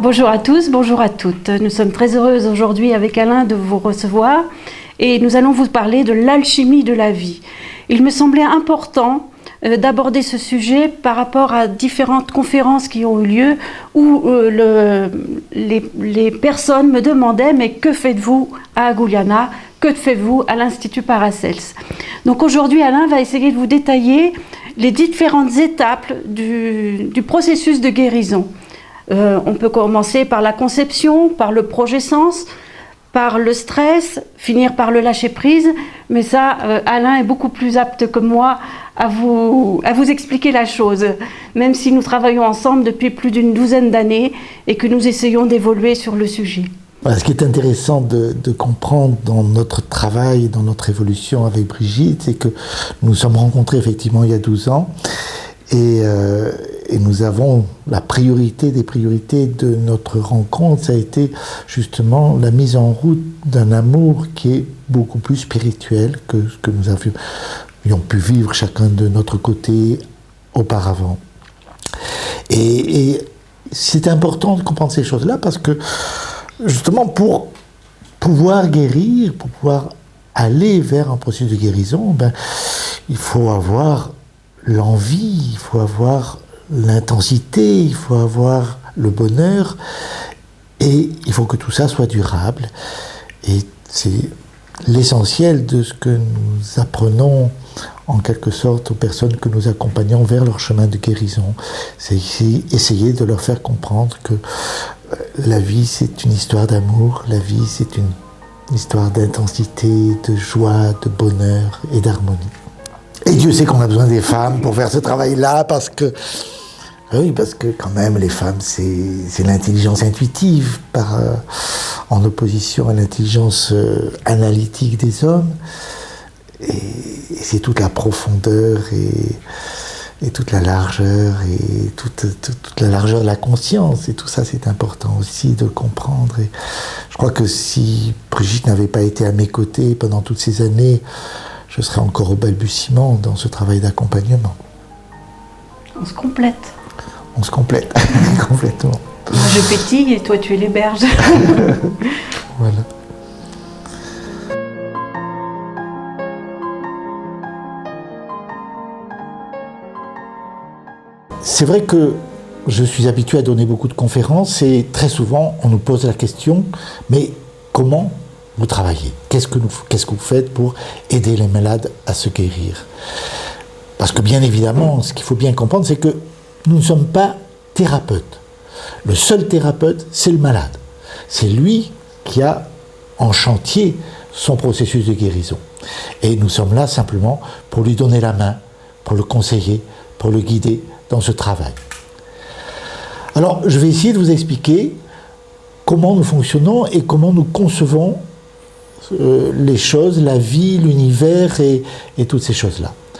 Bonjour à tous, bonjour à toutes. Nous sommes très heureuses aujourd'hui avec Alain de vous recevoir et nous allons vous parler de l'alchimie de la vie. Il me semblait important d'aborder ce sujet par rapport à différentes conférences qui ont eu lieu où les personnes me demandaient « mais que faites-vous à Aguliana ? Que faites-vous à l'Institut Paracels ?» Donc aujourd'hui, Alain va essayer de vous détailler les différentes étapes du processus de guérison. On peut commencer par la conception, par le projet sens, par le stress, finir par le lâcher-prise. Mais ça, Alain est beaucoup plus apte que moi à vous expliquer la chose, même si nous travaillons ensemble depuis plus d'une douzaine d'années et que nous essayons d'évoluer sur le sujet. Ce qui est intéressant de comprendre dans notre travail, dans notre évolution avec Brigitte, c'est que nous nous sommes rencontrés effectivement il y a 12 ans et nous avons la priorité des priorités de notre rencontre, ça a été justement la mise en route d'un amour qui est beaucoup plus spirituel que ce que nous avions pu vivre chacun de notre côté auparavant. Et c'est important de comprendre ces choses-là parce que justement pour pouvoir guérir, pour pouvoir aller vers un processus de guérison, il faut avoir l'envie, il faut avoir l'intensité, il faut avoir le bonheur et il faut que tout ça soit durable. Et c'est l'essentiel de ce que nous apprenons en quelque sorte aux personnes que nous accompagnons vers leur chemin de guérison. C'est essayer de leur faire comprendre que la vie c'est une histoire d'amour, la vie c'est une histoire d'intensité, de joie, de bonheur et d'harmonie. Et Dieu sait qu'on a besoin des femmes pour faire ce travail-là, parce que quand même les femmes c'est l'intelligence intuitive en opposition à l'intelligence analytique des hommes. Et c'est toute la profondeur et toute la largeur et toute la largeur de la conscience. Et tout ça, c'est important aussi de le comprendre. Et je crois que si Brigitte n'avait pas été à mes côtés pendant toutes ces années, je serais encore au balbutiement dans ce travail d'accompagnement. On se complète. On se complète, complètement. Moi, je pétille et toi, tu es l'héberge. Voilà. C'est vrai que je suis habitué à donner beaucoup de conférences et très souvent on nous pose la question, mais comment vous travaillez ? Qu'est-ce que vous faites pour aider les malades à se guérir ? Parce que bien évidemment, ce qu'il faut bien comprendre, c'est que nous ne sommes pas thérapeutes. Le seul thérapeute, c'est le malade. C'est lui qui a en chantier son processus de guérison. Et nous sommes là simplement pour lui donner la main, pour le conseiller, pour le guider dans ce travail. Alors, je vais essayer de vous expliquer comment nous fonctionnons et comment nous concevons les choses, la vie, l'univers et toutes ces choses-là.